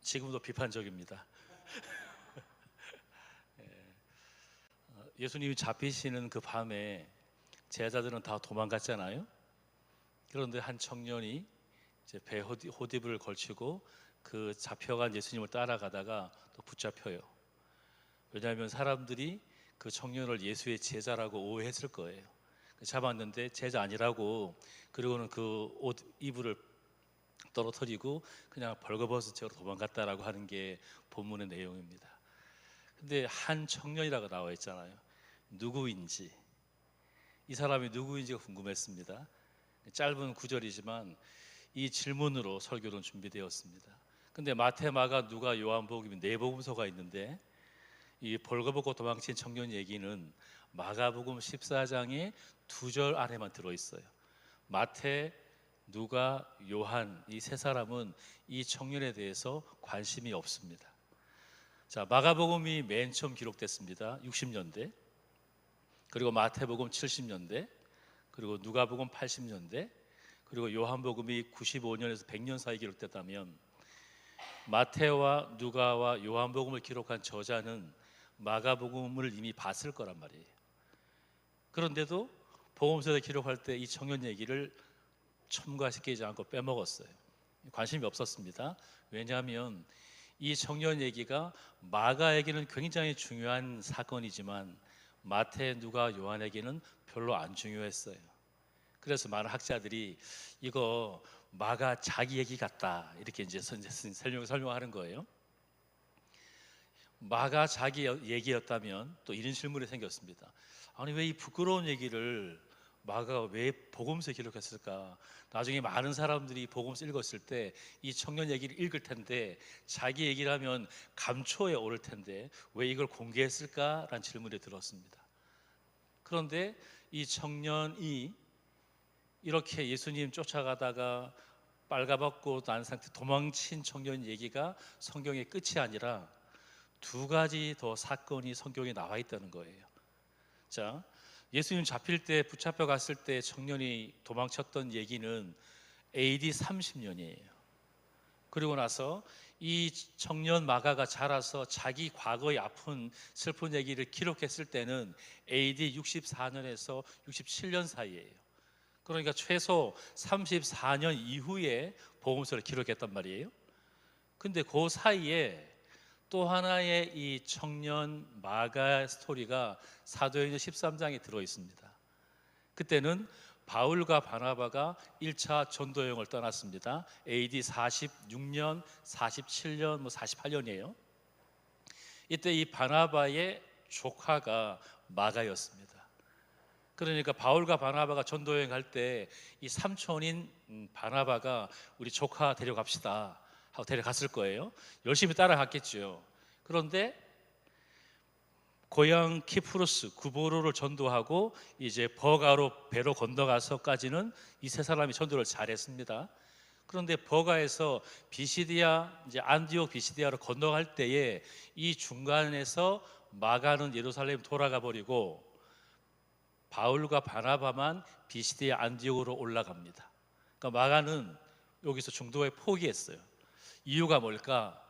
지금도 비판적입니다. 예수님이 잡히시는 그 밤에 제자들은 다 도망갔잖아요. 그런데 한 청년이 이제 배 호디브를 걸치고 그 잡혀간 예수님을 따라가다가 또 붙잡혀요. 왜냐하면 사람들이 그 청년을 예수의 제자라고 오해했을 거예요. 잡았는데 제자 아니라고, 그리고는 그 옷 이불을 떨어뜨리고 그냥 벌거벗은 채로 도망갔다라고 하는 게 본문의 내용입니다. 근데 한 청년이라고 나와 있잖아요. 누구인지, 이 사람이 누구인지가 궁금했습니다. 짧은 구절이지만 이 질문으로 설교는 준비되었습니다. 근데 마태, 마가, 누가, 요한복음 네 복음서가 있는데 이 벌거벗고 도망친 청년 얘기는 마가복음 14장의 2절 안에만 들어있어요. 마태, 누가, 요한 이 세 사람은 이 청년에 대해서 관심이 없습니다. 자, 마가복음이 맨 처음 기록됐습니다. 60년대. 그리고 마태복음 70년대, 그리고 누가복음 80년대, 그리고 요한복음이 95년에서 100년 사이 기록됐다면 마태와 누가와 요한복음을 기록한 저자는 마가복음을 이미 봤을 거란 말이에요. 그런데도 복음서에 기록할 때 이 청년 얘기를 첨가시키지 않고 빼먹었어요. 관심이 없었습니다. 왜냐하면 이 청년 얘기가 마가에게는 굉장히 중요한 사건이지만 마태, 누가, 요한에게는 별로 안 중요했어요. 그래서 많은 학자들이 이거 마가 자기 얘기 같다 이렇게 이제 설명하는 거예요. 마가 자기 얘기였다면 또 이런 질문이 생겼습니다. 아니 왜 이 부끄러운 얘기를 마가가 왜 복음서에 기록했을까? 나중에 많은 사람들이 복음서 읽었을 때 이 청년 얘기를 읽을 텐데 자기 얘기를 하면 감초에 오를 텐데 왜 이걸 공개했을까라는 질문이 들었습니다. 그런데 이 청년이 이렇게 예수님 쫓아가다가 빨가벗고 난 상태 도망친 청년 얘기가 성경의 끝이 아니라 두 가지 더 사건이 성경에 나와 있다는 거예요. 자, 예수님 잡힐 때 붙잡혀 갔을 때 청년이 도망쳤던 얘기는 AD 30년이에요. 그리고 나서 이 청년 마가가 자라서 자기 과거의 아픈 슬픈 얘기를 기록했을 때는 AD 64년에서 67년 사이예요. 그러니까 최소 34년 이후에 복음서를 기록했단 말이에요. 근데 그 사이에 또 하나의 이 청년 마가 스토리가 사도행전 13장에 들어 있습니다. 그때는 바울과 바나바가 1차 전도 여행을 떠났습니다. AD 46년, 47년, 48년이에요. 이때 이 바나바의 조카가 마가였습니다. 그러니까 바울과 바나바가 전도 여행 갈 때 이 삼촌인 바나바가 우리 조카 데려갑시다 하고 데려갔을 거예요. 열심히 따라갔겠죠. 그런데 고향 키프로스 구보로를 전도하고 이제 버가로 배로 건너가서까지는 이 세 사람이 전도를 잘했습니다. 그런데 버가에서 비시디아 이제 안디옥 비시디아로 건너갈 때에 이 중간에서 마가는 예루살렘 돌아가 버리고 바울과 바나바만 비시디아 안디옥으로 올라갑니다. 그러니까 마가는 여기서 중도에 포기했어요. 이유가 뭘까?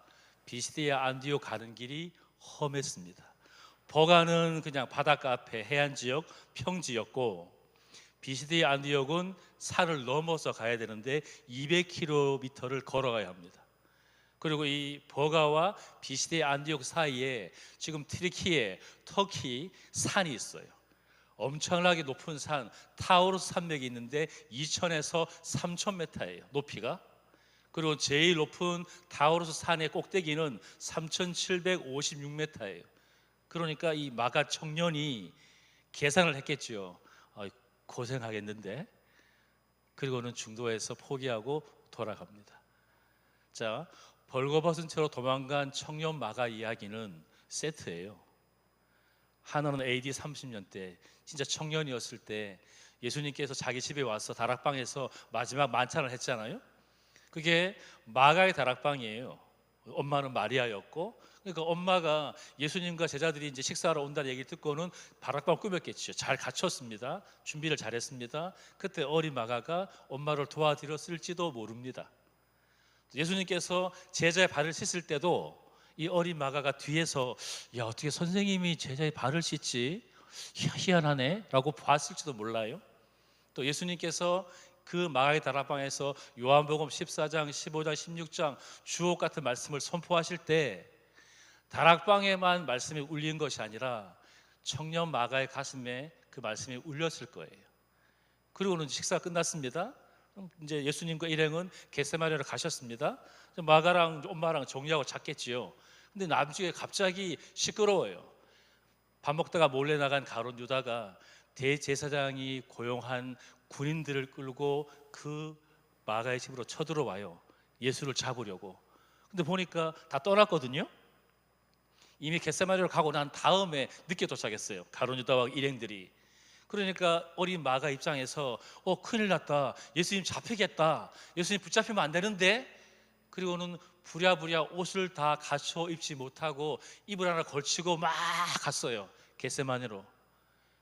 비시디아 안디옥 가는 길이 험했습니다. 버가는 그냥 바닷가 앞에 해안 지역 평지였고 비시디아 안디옥은 산을 넘어서 가야 되는데 200km를 걸어가야 합니다. 그리고 이 버가와 비시디아 안디옥 사이에 지금 튀르키예, 터키 산이 있어요. 엄청나게 높은 산 타우루스 산맥이 있는데 2000에서 3000m예요, 높이가. 그리고 제일 높은 타우루스 산의 꼭대기는 3756m예요. 그러니까 이 마가 청년이 계산을 했겠죠. 고생하겠는데. 그리고는 중도에서 포기하고 돌아갑니다. 자, 벌거벗은 채로 도망간 청년 마가 이야기는 세트예요. 하나는 AD 30년 때 진짜 청년이었을 때 예수님께서 자기 집에 와서 다락방에서 마지막 만찬을 했잖아요. 그게 마가의 다락방이에요. 엄마는 마리아였고, 그러니까 엄마가 예수님과 제자들이 이제 식사하러 온다는 얘기를 듣고는 다락방을 꾸몄겠죠. 잘 갖췄습니다. 준비를 잘했습니다. 그때 어린 마가가 엄마를 도와드렸을지도 모릅니다. 예수님께서 제자의 발을 씻을 때도 이 어린 마가가 뒤에서 야, 어떻게 선생님이 제자의 발을 씻지? 희한하네 라고 봤을지도 몰라요. 또 예수님께서 그 마가의 다락방에서 요한복음 14장, 15장, 16장 주옥 같은 말씀을 선포하실 때 다락방에만 말씀이 울린 것이 아니라 청년 마가의 가슴에 그 말씀이 울렸을 거예요. 그리고는 식사가 끝났습니다. 이제 예수님과 일행은 겟세마네로 가셨습니다. 마가랑 엄마랑 정리하고 잤겠지요. 근데 나중에 갑자기 시끄러워요. 밥 먹다가 몰래 나간 가룟 유다가 대제사장이 고용한 군인들을 끌고 그 마가의 집으로 쳐들어와요. 예수를 잡으려고. 근데 보니까 다 떠났거든요. 이미 겟세마네로 가고 난 다음에 늦게 도착했어요. 가룟 유다와 일행들이. 그러니까 어린 마가 입장에서 큰일 났다, 예수님 잡히겠다, 예수님 붙잡히면 안 되는데. 그리고는 부랴부랴 옷을 다 갖춰 입지 못하고 이불 하나 걸치고 막 갔어요, 겟세마네로.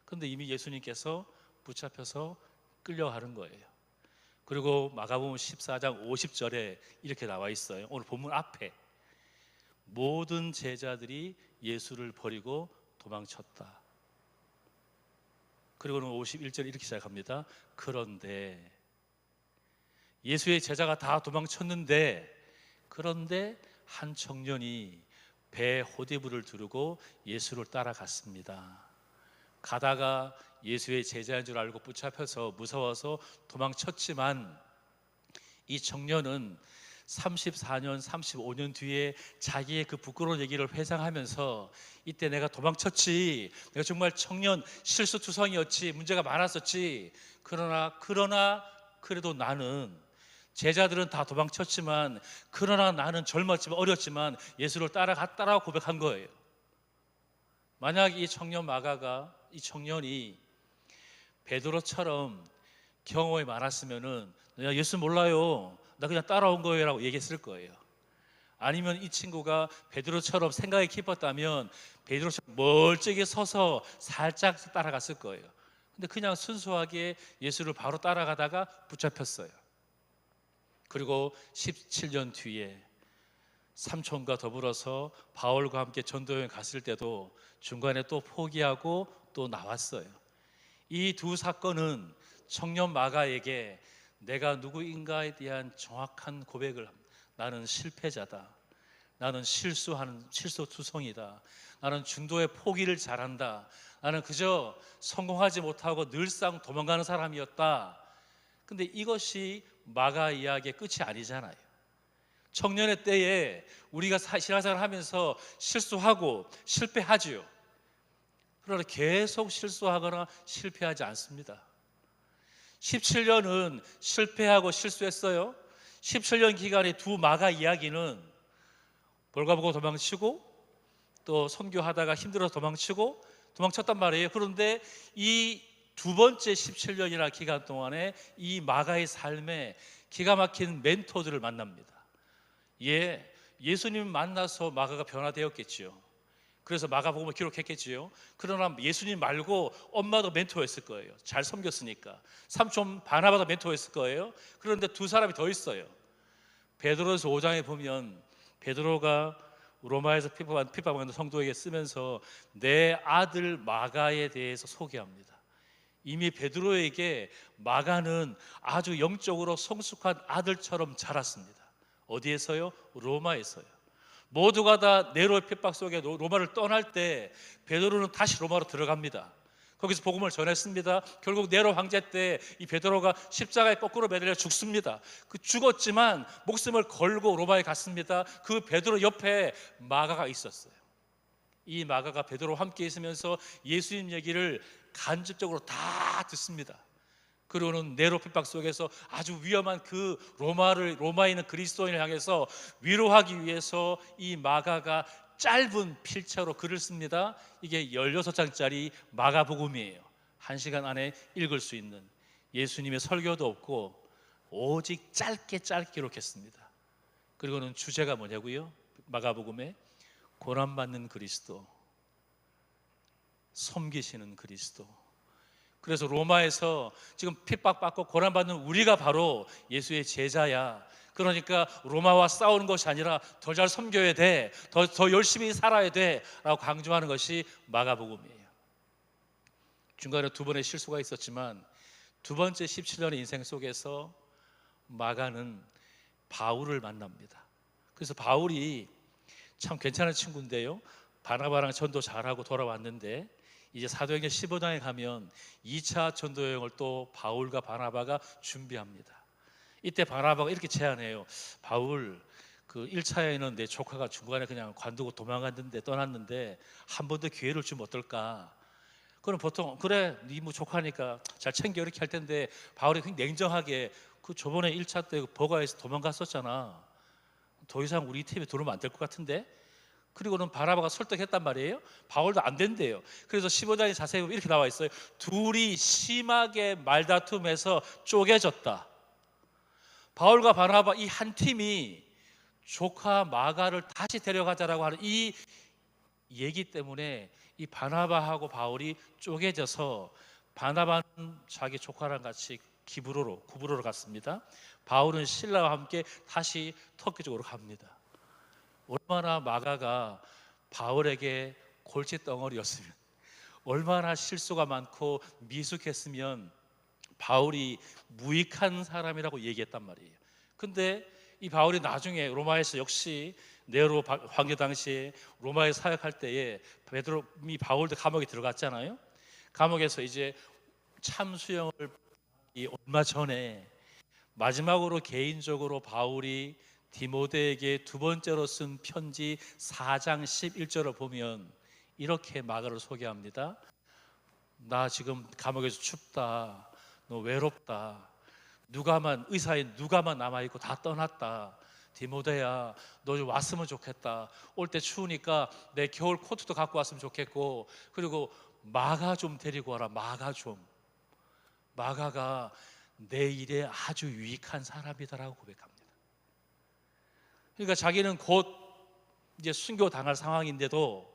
그런데 이미 예수님께서 붙잡혀서 끌려가는 거예요. 그리고 마가복음 14장 50절에 이렇게 나와 있어요. 오늘 본문 앞에 모든 제자들이 예수를 버리고 도망쳤다. 그리고는 51절 이렇게 시작합니다. 그런데 예수의 제자가 다 도망쳤는데, 그런데 한 청년이 배 호디부를 두르고 예수를 따라갔습니다. 가다가 예수의 제자인 줄 알고 붙잡혀서 무서워서 도망쳤지만 이 청년은 34년, 35년 뒤에 자기의 그 부끄러운 얘기를 회상하면서 이때 내가 도망쳤지, 내가 정말 청년 실수투성이었지, 문제가 많았었지. 그러나 그래도 나는, 제자들은 다 도망쳤지만 그러나 나는 젊었지만 어렸지만 예수를 따라갔다라고 고백한 거예요. 만약 이 청년 마가가, 이 청년이 베드로처럼 경험이 많았으면은 내가 예수 몰라요, 나 그냥 따라온 거예요 라고 얘기했을 거예요. 아니면 이 친구가 베드로처럼 생각이 깊었다면 베드로처럼 멀찍이 서서 살짝 따라갔을 거예요. 근데 그냥 순수하게 예수를 바로 따라가다가 붙잡혔어요. 그리고 17년 뒤에 삼촌과 더불어서 바울과 함께 전도여행 갔을 때도 중간에 또 포기하고 또 나왔어요. 이 두 사건은 청년 마가에게 내가 누구인가에 대한 정확한 고백을 합니다. 나는 실패자다, 나는 실수투성이다, 나는 중도에 포기를 잘한다, 나는 그저 성공하지 못하고 늘상 도망가는 사람이었다. 근데 이것이 마가 이야기의 끝이 아니잖아요. 청년의 때에 우리가 신앙생활을 하면서 실수하고 실패하지요. 그러나 계속 실수하거나 실패하지 않습니다. 17년은 실패하고 실수했어요. 17년 기간의 두 마가 이야기는 볼가보고 도망치고 또 선교하다가 힘들어서 도망쳤단 말이에요. 그런데 이 두 번째 17년이나 기간 동안에 이 마가의 삶에 기가 막힌 멘토들을 만납니다. 예수님 만나서 마가가 변화되었겠지요. 그래서 마가복음을 기록했겠지요. 그러나 예수님 말고 엄마도 멘토였을 거예요. 잘 섬겼으니까. 삼촌 바나바도 멘토였을 거예요. 그런데 두 사람이 더 있어요. 베드로서 5장에 보면 베드로가 로마에서 핍박받는 성도에게 쓰면서 내 아들 마가에 대해서 소개합니다. 이미 베드로에게 마가는 아주 영적으로 성숙한 아들처럼 자랐습니다. 어디에서요? 로마에서요. 모두가 다 네로의 핍박 속에 로마를 떠날 때 베드로는 다시 로마로 들어갑니다. 거기서 복음을 전했습니다. 결국 네로 황제 때 이 베드로가 십자가에 거꾸로 매달려 죽습니다. 그 죽었지만 목숨을 걸고 로마에 갔습니다. 그 베드로 옆에 마가가 있었어요. 이 마가가 베드로와 함께 있으면서 예수님 얘기를 간접적으로 다 듣습니다. 그리고는 네로 핍박 속에서 아주 위험한 그 로마에 있는 그리스도인을 향해서 위로하기 위해서 이 마가가 짧은 필체로 글을 씁니다. 이게 16장짜리 마가복음이에요. 1시간 안에 읽을 수 있는, 예수님의 설교도 없고 오직 짧게 기록했습니다. 그리고는 주제가 뭐냐고요? 마가복음에 고난받는 그리스도, 섬기시는 그리스도. 그래서 로마에서 지금 핍박받고 고난받는 우리가 바로 예수의 제자야. 그러니까 로마와 싸우는 것이 아니라 더 잘 섬겨야 돼, 더 열심히 살아야 돼 라고 강조하는 것이 마가복음이에요. 중간에 두 번의 실수가 있었지만 두 번째 17년의 인생 속에서 마가는 바울을 만납니다. 그래서 바울이 참 괜찮은 친구인데요, 바나바랑 전도 잘하고 돌아왔는데 이제 사도행전 15장에 가면 2차 전도 여행을 또 바울과 바나바가 준비합니다. 이때 바나바가 이렇게 제안해요. 바울, 그 1차에는 내 조카가 중간에 그냥 관두고 도망갔는데 떠났는데 한 번 더 기회를 주면 어떨까? 그럼 보통 그래, 네 뭐 조카니까 잘 챙겨 이렇게 할 텐데 바울이 굉장히 냉정하게 그 저번에 1차 때 버가에서 도망갔었잖아. 더 이상 우리 팀에 들어오면 안 될 것 같은데? 그리고는 바나바가 설득했단 말이에요. 바울도 안 된대요. 그래서 15장에 자세히 보면 이렇게 나와 있어요. 둘이 심하게 말다툼해서 쪼개졌다. 바울과 바나바 이 한 팀이 조카 마가를 다시 데려가자라고 하는 이 얘기 때문에 이 바나바하고 바울이 쪼개져서 바나바는 자기 조카랑 같이 구브로로 갔습니다. 바울은 신라와 함께 다시 터키 쪽으로 갑니다. 얼마나 마가가 바울에게 골칫덩어리였으면, 얼마나 실수가 많고 미숙했으면 바울이 무익한 사람이라고 얘기했단 말이에요. 근데 이 바울이 나중에 로마에서 역시 네로 황제 당시에 로마에 사역할 때에 베드로이 바울도 감옥에 들어갔잖아요. 감옥에서 이제 참수형을 얼마 전에 마지막으로 개인적으로 바울이 디모데에게 두 번째로 쓴 편지 4장 11절을 보면 이렇게 마가를 소개합니다. 나 지금 감옥에서 춥다, 너 외롭다, 의사인 누가만 남아있고 다 떠났다. 디모데야, 너 좀 왔으면 좋겠다. 올 때 추우니까 내 겨울 코트도 갖고 왔으면 좋겠고, 그리고 마가 좀 데리고 와라. 마가가 내 일에 아주 유익한 사람이다라고 고백합니다. 그러니까 자기는 곧 이제 순교 당할 상황인데도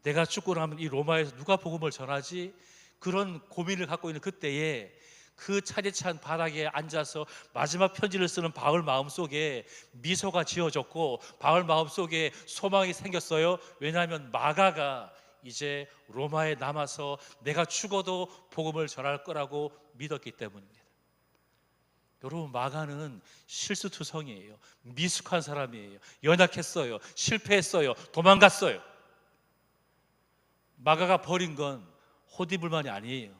내가 죽고 나면 이 로마에서 누가 복음을 전하지? 그런 고민을 갖고 있는 그때에 그 차디찬 바닥에 앉아서 마지막 편지를 쓰는 바울 마음속에 미소가 지어졌고 바울 마음속에 소망이 생겼어요. 왜냐하면 마가가 이제 로마에 남아서 내가 죽어도 복음을 전할 거라고 믿었기 때문입니다. 여러분, 마가는 실수투성이에요. 미숙한 사람이에요. 연약했어요. 실패했어요. 도망갔어요. 마가가 버린 건 호디불만이 아니에요.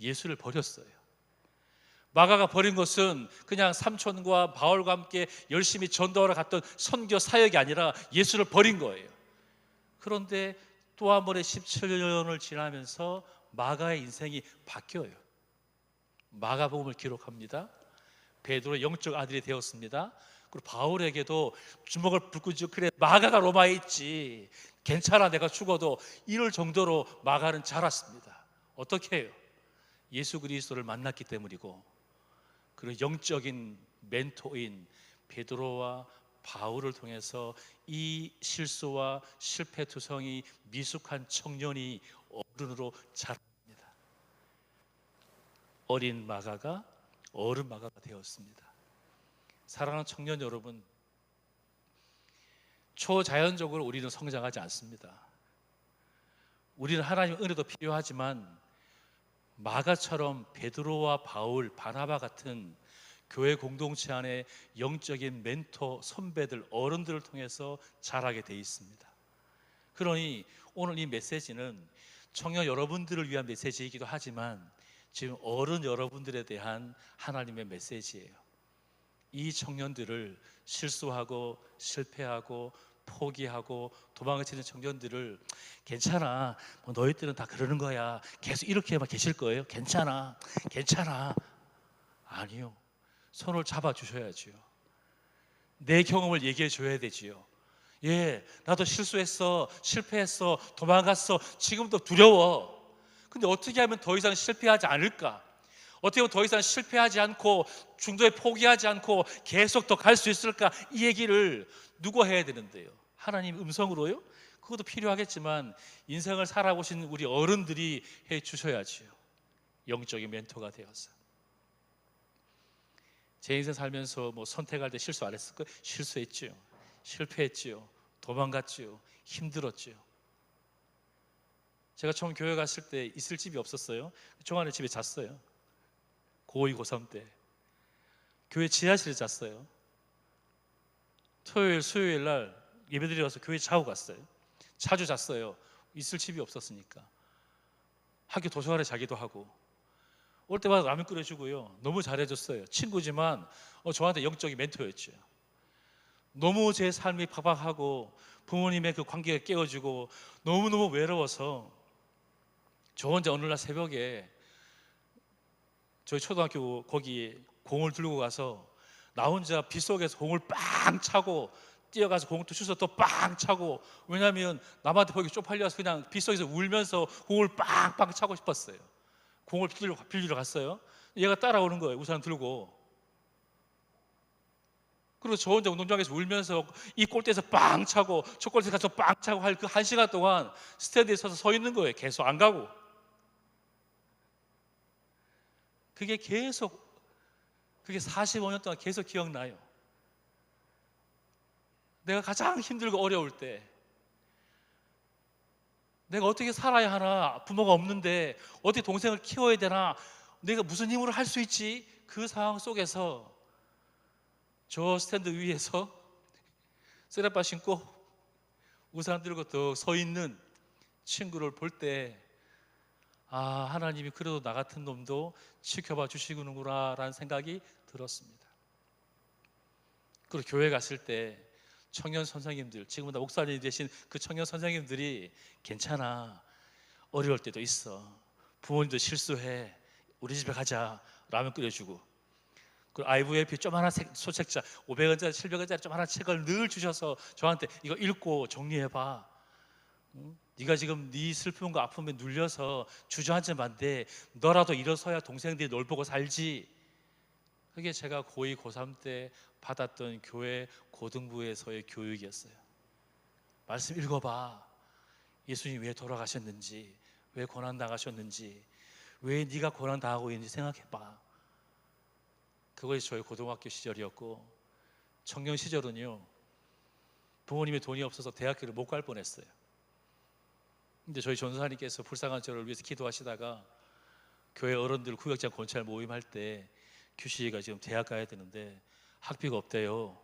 예수를 버렸어요. 마가가 버린 것은 그냥 삼촌과 바울과 함께 열심히 전도하러 갔던 선교 사역이 아니라 예수를 버린 거예요. 그런데 또 한 번의 17년을 지나면서 마가의 인생이 바뀌어요. 마가복음을 기록합니다. 베드로의 영적 아들이 되었습니다. 그리고 바울에게도 주먹을 불고 쥐고 그래, 마가가 로마에 있지, 괜찮아, 내가 죽어도, 이럴 정도로 마가는 자랐습니다. 어떻게 해요? 예수 그리스도를 만났기 때문이고, 그리고 영적인 멘토인 베드로와 바울을 통해서 이 실수와 실패투성이 미숙한 청년이 어른으로 자랍니다. 어린 마가가 어른 마가가 되었습니다. 사랑하는 청년 여러분, 초자연적으로 우리는 성장하지 않습니다. 우리는 하나님의 은혜도 필요하지만 마가처럼 베드로와 바울, 바나바 같은 교회 공동체 안에 영적인 멘토, 선배들, 어른들을 통해서 자라게 돼 있습니다. 그러니 오늘 이 메시지는 청년 여러분들을 위한 메시지이기도 하지만 지금 어른 여러분들에 대한 하나님의 메시지예요. 이 청년들을, 실수하고 실패하고 포기하고 도망치는 청년들을, 괜찮아, 뭐 너희들은 다 그러는 거야, 계속 이렇게만 계실 거예요? 괜찮아. 아니요. 손을 잡아주셔야지요. 내 경험을 얘기해 줘야 되지요. 예, 나도 실수했어, 실패했어, 도망갔어, 지금도 두려워. 근데 어떻게 하면 더 이상 실패하지 않을까? 어떻게 하면 더 이상 실패하지 않고 중도에 포기하지 않고 계속 더 갈 수 있을까? 이 얘기를 누가 해야 되는데요? 하나님 음성으로요? 그것도 필요하겠지만 인생을 살아보신 우리 어른들이 해 주셔야지요. 영적인 멘토가 되어서. 제 인생 살면서 뭐 선택할 때 실수 안 했을까요? 실수했지요. 실패했지요. 도망갔지요. 힘들었지요. 제가 처음 교회 갔을 때 있을 집이 없었어요. 종안의 집에 잤어요. 고2, 고3 때 교회 지하실에 잤어요. 토요일, 수요일 날 예배드리러 가서 교회 자고 갔어요. 자주 잤어요. 있을 집이 없었으니까. 학교 도서관에 자기도 하고 올 때마다 라면 끓여주고요. 너무 잘해줬어요. 친구지만 저한테 영적인 멘토였죠. 너무 제 삶이 팍팍하고 부모님의 그 관계가 깨어지고 너무너무 외로워서 저 혼자 어느 날 새벽에 저희 초등학교 거기 공을 들고 가서 나 혼자 빗속에서 공을 빵 차고 뛰어가서 공을 또 주워 또 빵 차고, 왜냐하면 남한테 보기 쪽팔려서 그냥 빗속에서 울면서 공을 빵빵 차고 싶었어요. 공을 빌리러 갔어요. 얘가 따라오는 거예요. 우산 들고. 그리고 저 혼자 운동장에서 울면서 이 골대에서 빵 차고 저 골대에서 가서 빵 차고 할 그 1시간 동안 스탠드에 서서 서 있는 거예요. 계속 안 가고. 그게 45년 동안 계속 기억나요. 내가 가장 힘들고 어려울 때 내가 어떻게 살아야 하나, 부모가 없는데 어떻게 동생을 키워야 되나, 내가 무슨 힘으로 할 수 있지? 그 상황 속에서 저 스탠드 위에서 쓰레빠 신고 우산 들고 더 서 있는 친구를 볼 때, 아, 하나님이 그래도 나 같은 놈도 지켜봐 주시는구나 라는 생각이 들었습니다. 그리고 교회 갔을 때 청년 선생님들, 지금은 다 목사님이 되신 그 청년 선생님들이 괜찮아, 어려울 때도 있어, 부모님도 실수해, 우리 집에 가자, 라면 끓여주고, 그 IVF 조그마한 소책자 500원짜리 700원짜리 조그마한 책을 늘 주셔서 저한테 이거 읽고 정리해봐. 응? 네가 지금 네 슬픔과 아픔에 눌려서 주저앉으면 너라도 일어서야 동생들이 널 보고 살지. 그게 제가 고2, 고3 때 받았던 교회 고등부에서의 교육이었어요. 말씀 읽어봐. 예수님 왜 돌아가셨는지, 왜 고난당하셨는지, 왜 네가 고난당하고 있는지 생각해봐. 그것이 저희 고등학교 시절이었고, 청년 시절은요, 부모님의 돈이 없어서 대학교를 못 갈 뻔했어요. 근데 저희 전도사님께서 불쌍한 저를 위해서 기도하시다가 교회 어른들 구역장 권찰 모임할 때 규식이가 지금 대학 가야 되는데 학비가 없대요.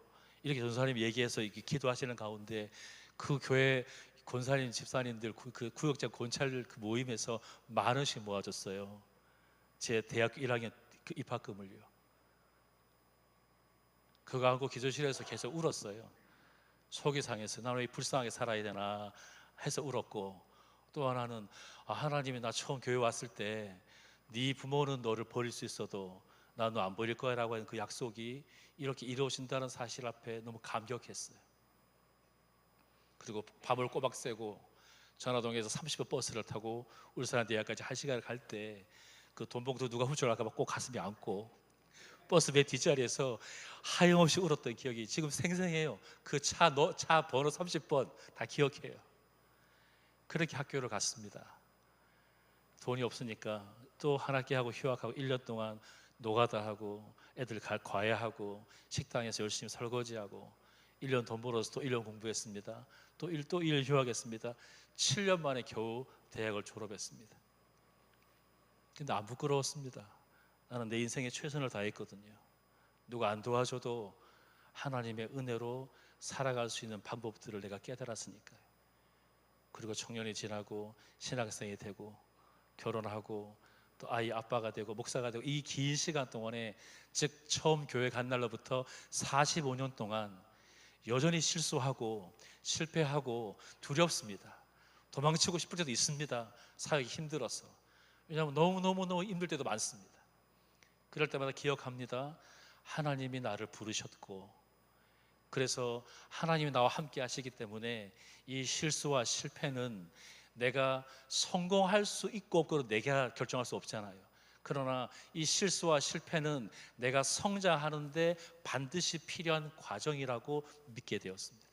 이렇게 전도사님이 얘기해서 이렇게 기도하시는 가운데 그 교회 권사님 집사님들 그 구역장 권찰 그 모임에서 10,000원씩 모아줬어요. 제 대학교 1학년 그 입학금을요. 그거 하고 기도실에서 계속 울었어요. 속이 상해서 나는 왜 불쌍하게 살아야 되나 해서 울었고, 또 하나는 하나님이 나 처음 교회 왔을 때 네 부모는 너를 버릴 수 있어도 나 너 안 버릴 거야 라고 하는 그 약속이 이렇게 이루어진다는 사실 앞에 너무 감격했어요. 그리고 밤을 꼬박 새고 전화동에서 30분 버스를 타고 울산대학까지 1시간을 갈 때 그 돈봉투 누가 훔쳐갈까 봐 꼭 가슴에 안고 버스 맨 뒷자리에서 하염없이 울었던 기억이 지금 생생해요. 그 차 번호 30번 다 기억해요. 그렇게 학교를 갔습니다. 돈이 없으니까 또 한 학기 하고 휴학하고 1년 동안 노가다 하고 애들 과외하고 식당에서 열심히 설거지하고 1년 돈 벌어서 또 1년 공부했습니다. 또 1년 휴학했습니다. 7년 만에 겨우 대학을 졸업했습니다. 근데 안 부끄러웠습니다. 나는 내 인생에 최선을 다했거든요. 누가 안 도와줘도 하나님의 은혜로 살아갈 수 있는 방법들을 내가 깨달았으니까요. 그리고 청년이 지나고 신학생이 되고 결혼하고 또 아이 아빠가 되고 목사가 되고, 이 긴 시간 동안에, 즉 처음 교회 간 날로부터 45년 동안 여전히 실수하고 실패하고 두렵습니다. 도망치고 싶을 때도 있습니다. 사역이 힘들어서. 왜냐하면 너무 힘들 때도 많습니다. 그럴 때마다 기억합니다. 하나님이 나를 부르셨고, 그래서 하나님이 나와 함께 하시기 때문에 이 실수와 실패는 내가 성공할 수 있고 없고를 내가 결정할 수 없잖아요. 그러나 이 실수와 실패는 내가 성장하는데 반드시 필요한 과정이라고 믿게 되었습니다.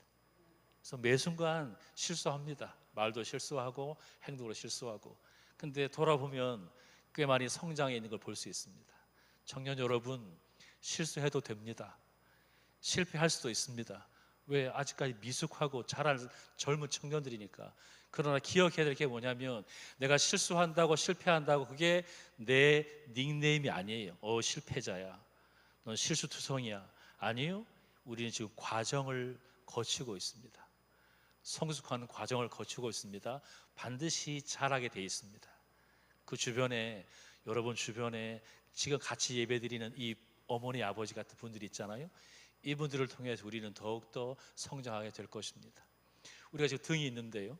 그래서 매 순간 실수합니다. 말도 실수하고 행동으로 실수하고. 근데 돌아보면 꽤 많이 성장해 있는 걸 볼 수 있습니다. 청년 여러분, 실수해도 됩니다. 실패할 수도 있습니다. 왜? 아직까지 미숙하고 자랄 젊은 청년들이니까. 그러나 기억해야 될 게 뭐냐면, 내가 실수한다고 실패한다고 그게 내 닉네임이 아니에요. 실패자야, 넌 실수투성이야. 아니요, 우리는 지금 과정을 거치고 있습니다. 성숙하는 과정을 거치고 있습니다. 반드시 잘하게 돼 있습니다. 그 주변에, 여러분 주변에 지금 같이 예배드리는 이 어머니 아버지 같은 분들이 있잖아요. 이분들을 통해서 우리는 더욱더 성장하게 될 것입니다. 우리가 지금 등이 있는데요,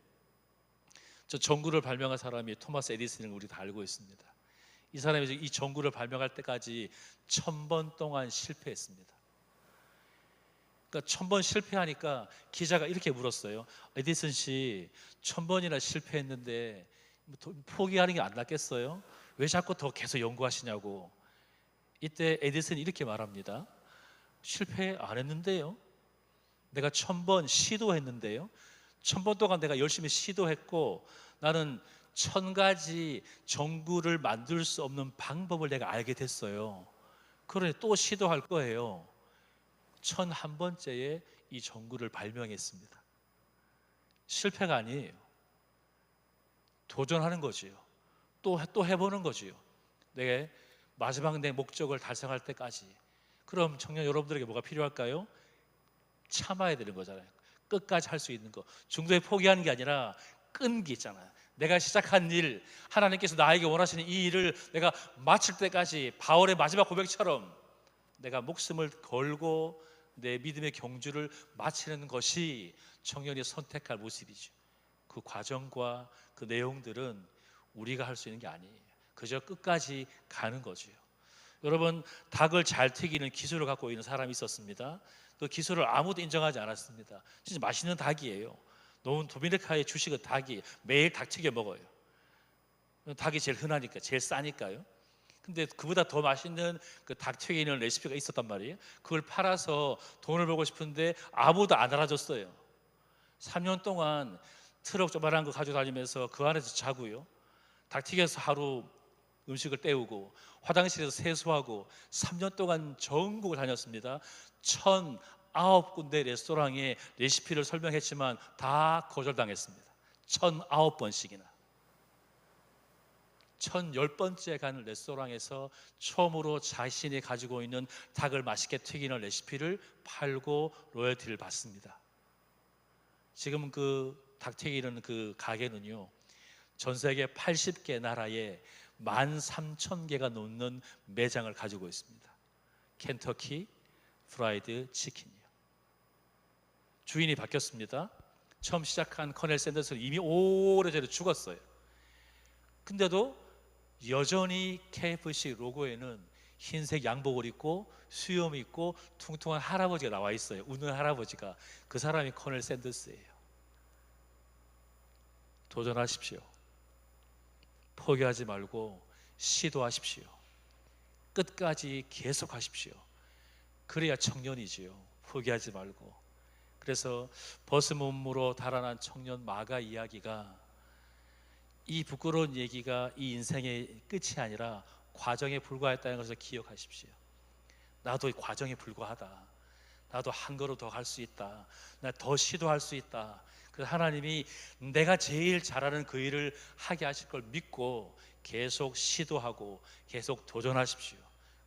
저 전구를 발명한 사람이 토마스 에디슨을 우리 다 알고 있습니다. 이 사람이 이 전구를 발명할 때까지 1000번 동안 실패했습니다. 그러니까 1000번 실패하니까 기자가 이렇게 물었어요. 에디슨 씨, 1000번이나 실패했는데 포기하는 게 안 낫겠어요? 왜 자꾸 더 계속 연구하시냐고. 이때 에디슨이 이렇게 말합니다. 실패 안 했는데요. 내가 1000번 시도했는데요. 1000번 동안 내가 열심히 시도했고, 나는 1000가지 전구를 만들 수 없는 방법을 내가 알게 됐어요. 그래, 또 시도할 거예요. 1001번째에 이 전구를 발명했습니다. 실패가 아니에요. 도전하는 거지요. 또 해보는 거지요. 내 마지막 내 목적을 달성할 때까지. 그럼 청년 여러분들에게 뭐가 필요할까요? 참아야 되는 거잖아요. 끝까지 할 수 있는 거. 중도에 포기하는 게 아니라 끈기 있잖아요. 내가 시작한 일, 하나님께서 나에게 원하시는 이 일을 내가 마칠 때까지, 바울의 마지막 고백처럼 내가 목숨을 걸고 내 믿음의 경주를 마치는 것이 청년이 선택할 모습이죠. 그 과정과 그 내용들은 우리가 할 수 있는 게 아니에요. 그저 끝까지 가는 거지요. 여러분, 닭을 잘 튀기는 기술을 갖고 있는 사람이 있었습니다. 그 기술을 아무도 인정하지 않았습니다. 진짜 맛있는 닭이에요. 노은 도미니카의 주식은 닭이, 매일 닭 튀겨 먹어요. 닭이 제일 흔하니까, 제일 싸니까요. 근데 그보다 더 맛있는 그 닭 튀기는 레시피가 있었단 말이에요. 그걸 팔아서 돈을 벌고 싶은데 아무도 안 알아줬어요. 3년 동안 트럭 조그만한 거 가지고 다니면서 그 안에서 자고요, 닭 튀겨서 하루 음식을 때우고, 화장실에서 세수하고, 3년 동안 전국을 다녔습니다. 1009군데 레스토랑에 레시피를 설명했지만 다 거절당했습니다. 1009번씩이나. 1010번째 가는 레스토랑에서 처음으로 자신이 가지고 있는 닭을 맛있게 튀기는 레시피를 팔고 로열티를 받습니다. 지금 그 닭 튀기는 그 가게는요, 전 세계 80개 나라에 13,000개가 넘는 매장을 가지고 있습니다. 켄터키 프라이드 치킨이요. 주인이 바뀌었습니다. 처음 시작한 커넬 샌더스는 이미 오래전에 죽었어요. 근데도 여전히 KFC 로고에는 흰색 양복을 입고 수염이 있고 퉁퉁한 할아버지가 나와 있어요. 웃는 할아버지가. 그 사람이 커넬 샌더스예요. 도전하십시오. 포기하지 말고 시도하십시오. 끝까지 계속하십시오. 그래야 청년이지요. 포기하지 말고. 그래서 벗은 몸으로 달아난 청년 마가 이야기가, 이 부끄러운 얘기가 이 인생의 끝이 아니라 과정에 불과했다는 것을 기억하십시오. 나도 이 과정에 불과하다. 나도 한 걸음 더 갈 수 있다. 나 더 시도할 수 있다. 그래서 하나님이 내가 제일 잘하는 그 일을 하게 하실 걸 믿고 계속 시도하고 계속 도전하십시오.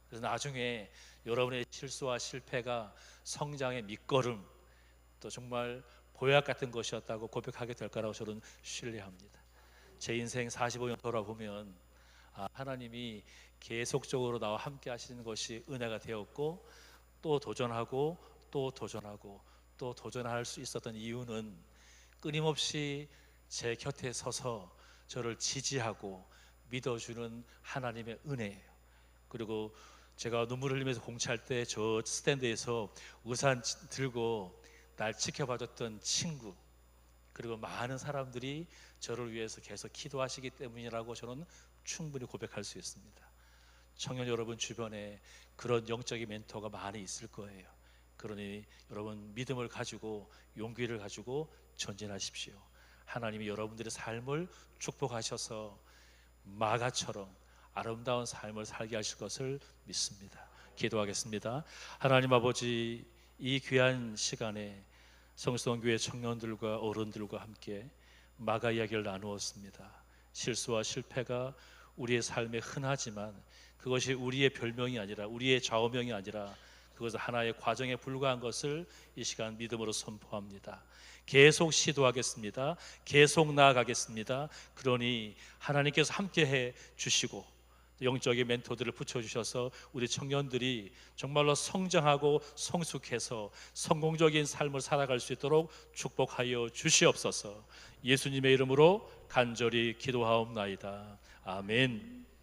그래서 나중에 여러분의 실수와 실패가 성장의 밑거름, 또 정말 보약 같은 것이었다고 고백하게 될 거라고 저는 신뢰합니다. 제 인생 45년 돌아보면 하나님이 계속적으로 나와 함께 하시는 것이 은혜가 되었고, 또 도전하고 또 도전하고 또 도전할 수 있었던 이유는 끊임없이 제 곁에 서서 저를 지지하고 믿어주는 하나님의 은혜예요. 그리고 제가 눈물을 흘리면서 공차할 때 저 스탠드에서 우산 들고 날 지켜봐줬던 친구, 그리고 많은 사람들이 저를 위해서 계속 기도하시기 때문이라고 저는 충분히 고백할 수 있습니다. 청년 여러분 주변에 그런 영적인 멘토가 많이 있을 거예요. 그러니 여러분 믿음을 가지고 용기를 가지고 전진하십시오. 하나님이 여러분들의 삶을 축복하셔서 마가처럼 아름다운 삶을 살게 하실 것을 믿습니다. 기도하겠습니다. 하나님 아버지, 이 귀한 시간에 성수동교회 청년들과 어른들과 함께 마가 이야기를 나누었습니다. 실수와 실패가 우리의 삶에 흔하지만 그것이 우리의 별명이 아니라, 우리의 좌우명이 아니라 그것은 하나의 과정에 불과한 것을 이 시간 믿음으로 선포합니다. 계속 시도하겠습니다. 계속 나아가겠습니다. 그러니 하나님께서 함께해 주시고 영적인 멘토들을 붙여주셔서 우리 청년들이 정말로 성장하고 성숙해서 성공적인 삶을 살아갈 수 있도록 축복하여 주시옵소서. 예수님의 이름으로 간절히 기도하옵나이다. 아멘.